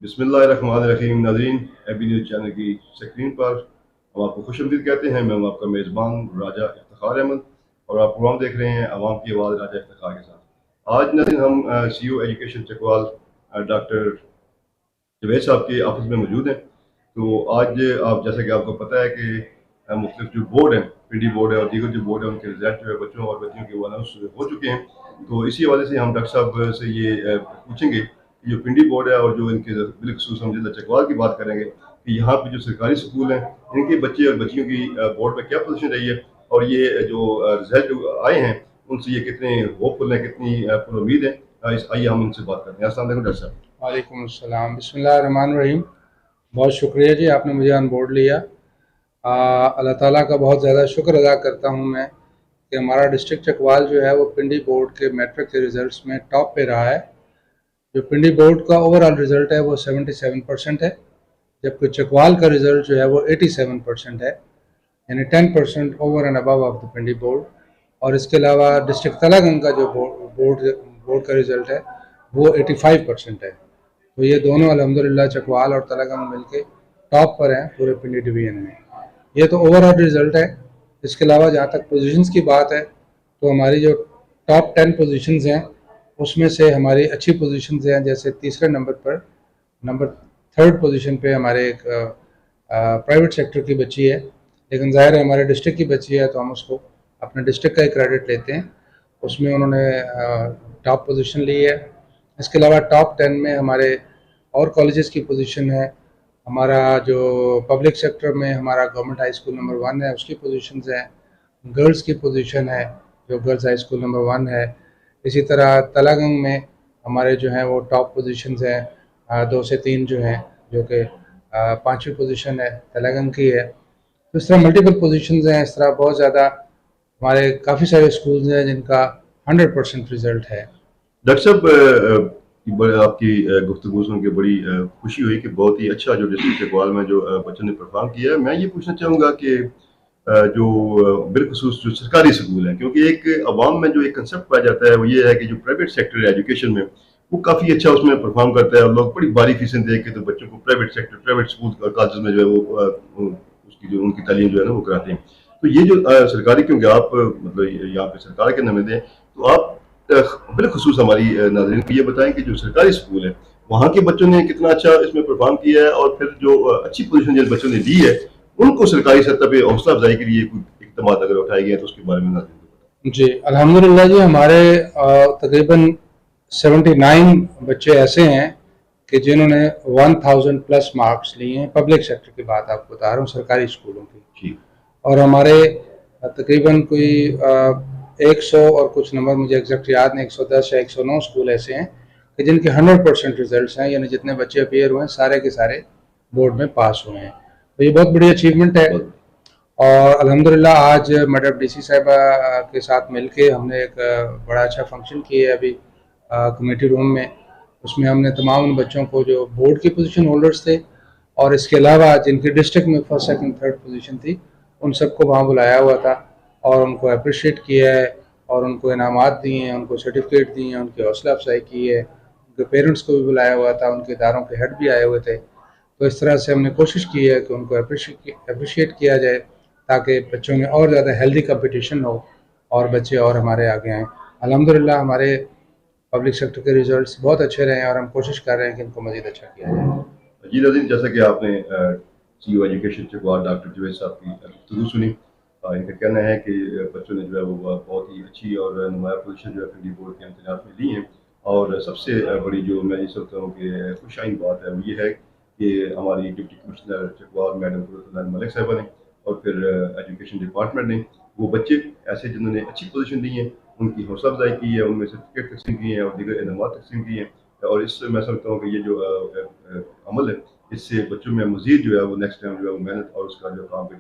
بسم اللہ الرحمن الرحیم. ناظرین، ایبی نیوز چینل کی سکرین پر ہم آپ کو خوش آمدید کہتے ہیں. میں ہوں آپ کا میزبان راجہ افتخار احمد اور آپ پروگرام دیکھ رہے ہیں عوام کی آواز راجہ افتخار کے ساتھ. آج ناظرین ہم C O education Chakwal doctor Javed صاحب کے آفس میں موجود ہیں. تو آج آپ جیسا کہ آپ کو پتہ ہے کہ مختلف جو بورڈ ہیں، پنڈی بورڈ ہے اور دیگر جو بورڈ ہیں، ان کے رزلٹ جو ہے بچوں اور بچیوں کے وہ اناؤنس ہو چکے ہیں. تو اسی حوالے سے ہم ڈاکٹر صاحب سے یہ پوچھیں گے کہ جو پنڈی بورڈ ہے اور جو ان کے بالخصوص ہم ضلع چکوال کی بات کریں گے کہ یہاں پہ جو سرکاری سکول ہیں ان کے بچے اور بچیوں کی بورڈ پہ کیا پوزیشن رہی ہے اور یہ جو رزلٹ جو آئے ہیں ان سے یہ کتنے ہوپ فل ہیں، کتنی پر امید ہیں. آئیے ہم ان سے بات کرتے ہیں. السلام علیکم ڈاکٹر صاحب. وعلیکم السلام. بسم اللہ الرحمن الرحیم. بہت شکریہ جی، آپ نے مجھے آن بورڈ لیا. اللہ تعالیٰ کا بہت زیادہ شکر ادا کرتا ہوں میں کہ ہمارا ڈسٹرکٹ چکوال جو ہے وہ پنڈی بورڈ کے میٹرک کے ریزلٹس میں ٹاپ پہ رہا ہے. جو پنڈی بورڈ کا اوور آل ریزلٹ ہے وہ 77% ہے، جبکہ چکوال کا ریزلٹ جو ہے وہ 87% ہے، یعنی 10% over and above of the Pindi board. اور اس کے علاوہ ڈسٹرکٹ تلہ گنگ کا جو بورڈ کا ریزلٹ ہے وہ 85% ہے. تو یہ دونوں الحمدللہ چکوال اور تلہ گنگ مل کے ٹاپ پر ہیں پورے پنڈی ڈویژن میں. یہ تو اوور آل ریزلٹ ہے. اس کے علاوہ جہاں تک پوزیشنز کی بات ہے تو ہماری جو ٹاپ 10 پوزیشنز ہیں اس میں سے ہماری اچھی پوزیشنز ہیں. جیسے تیسرے نمبر 3rd پوزیشن پہ ہمارے ایک پرائیویٹ سیکٹر کی بچی ہے، لیکن ظاہر ہے ہمارے ڈسٹرکٹ کی بچی ہے تو ہم اس کو اپنے ڈسٹرکٹ کا ہی کریڈٹ لیتے ہیں. اس میں انہوں نے ٹاپ پوزیشن لی ہے. اس کے علاوہ ٹاپ 10 میں ہمارے اور کالجز کی پوزیشن ہے. ہمارا جو پبلک سیکٹر میں ہمارا گورنمنٹ ہائی اسکول نمبر 1 ہے، اس کی پوزیشنز ہیں. گرلز کی پوزیشن ہے جو گرلز ہائی اسکول نمبر 1 ہے. اسی طرح تلہ گنگ میں ہمارے جو ہیں وہ ٹاپ پوزیشنز ہیں 2 سے 3 جو ہیں، جو کہ 5ویں پوزیشن ہے تلہ گنگ کی ہے. تو اس طرح ملٹیپل پوزیشنز ہیں. اس طرح بہت زیادہ ہمارے کافی سارے اسکولز ہیں جن کا 100% رزلٹ ہے. ڈاکٹر صاحب، آپ کی گفتگو سن کے بڑی خوشی ہوئی کہ بہت ہی اچھا جو ڈسٹرکٹ چکوال میں جو بچوں نے پرفارم کیا ہے. میں یہ پوچھنا چاہوں گا کہ جو بالخصوص جو سرکاری سکول ہیں، کیونکہ ایک عوام میں جو ایک کنسیپٹ پایا جاتا ہے وہ یہ ہے کہ جو پرائیویٹ سیکٹر ہے ایجوکیشن میں وہ کافی اچھا اس میں پرفارم کرتا ہے اور لوگ بڑی باری فیسیں دے کے تو بچوں کو پرائیویٹ سکول اور کالجز میں جو ہے وہ اس کی جو ان کی تعلیم جو ہے نا وہ کراتے ہیں. تو یہ جو سرکاری، کیونکہ آپ مطلب یہاں پہ سرکار کے نمائندے ہیں، تو آپ بالخصوص ہماری ناظرین کو یہ بتائیں کہ جو سرکاری سکول ہے وہاں کے بچوں نے کتنا اچھا اس میں پرفارم کیا ہے اور پھر جو اچھی پوزیشن جن بچوں نے لی ہے ان کو سرکاری سطح پہ حوصلہ افزائی کے لیے کوئی اقدامات اگر اٹھائے گئے ہیں تو اس کے بارے میں ناظرین کو بتائیں. جی الحمدللہ جی، ہمارے تقریباً 79 بچے ایسے ہیں کہ جنہوں نے 1000 پلس مارکس لیے ہیں. پبلک سیکٹر کی بات آپ کو بتا رہا ہوں، سرکاری اسکولوں کی. اور ہمارے تقریباً کوئی 100 اور کچھ نمبر مجھے ایگزیکٹ یاد نہیں، 110 یا 109 اسکول ایسے ہیں کہ جن کے 100% ریزلٹس ہیں، یعنی جتنے بچے اپیئر ہوئے ہیں سارے کے سارے بورڈ میں پاس ہوئے ہیں. تو یہ بہت بڑی اچیومنٹ ہے. اور الحمدللہ آج میڈم ڈی سی صاحبہ کے ساتھ مل کے ہم نے ایک بڑا اچھا فنکشن کیا ہے ابھی کمیٹی روم میں. اس میں ہم نے تمام ان بچوں کو جو بورڈ کی پوزیشن ہولڈرز تھے اور اس کے علاوہ جن کی ڈسٹرکٹ میں 1st 2nd 3rd پوزیشن تھی ان سب کو وہاں بلایا ہوا تھا اور ان کو اپریشیٹ کیا ہے اور ان کو انعامات دیے ہیں، ان کو سرٹیفکیٹ دیے ہیں، ان کی حوصلہ افزائی کی ہے. ان کے پیرنٹس کو بھی بلایا ہوا تھا، ان کے اداروں کے ہیڈ بھی آئے ہوئے تھے. تو اس طرح سے ہم نے کوشش کی ہے کہ ان کو اپریشیٹ کیا جائے تاکہ بچوں میں اور زیادہ ہیلدی کمپٹیشن ہو اور بچے اور ہمارے آگے آئیں. الحمدللہ ہمارے پبلک سیکٹر کے ریزلٹس بہت اچھے رہے ہیں اور ہم کوشش کر رہے ہیں کہ ان کو مزید اچھا کیا جائے. جی ناظرین، جیسا کہ آپ نے C O education Chakwal doctor Javed صاحب کی گفتگو سنی، ان کا کہنا ہے کہ بچوں نے جو ہے وہ بہت ہی اچھی اور نمایاں پوزیشن جو ہے پنڈی بورڈ کے امتحانات میں لی ہیں. اور سب سے بڑی جو میں یہ سمجھتا ہوں کہ خوش آئند بات ہے وہ یہ ہے کہ ہماری ڈپٹی کمشنر چکوال میڈم قرۃ اللہ ملک صاحبہ نے اور پھر ایجوکیشن ڈپارٹمنٹ نے وہ بچے ایسے جنہوں نے اچھی پوزیشن دی ہیں ان کی حوصلہ افزائی کی ہے، ان میں سرٹیفکیٹ تقسیم کیے ہیں اور دیگر انعامات تقسیم کیے ہیں. اور اس سے میں سمجھتا ہوں کہ یہ جو عمل ہے اس سے بچوں میں مزید جو ہے وہ نیکسٹ ٹائم جو ہے وہ محنت اور اس کا جو کام پہ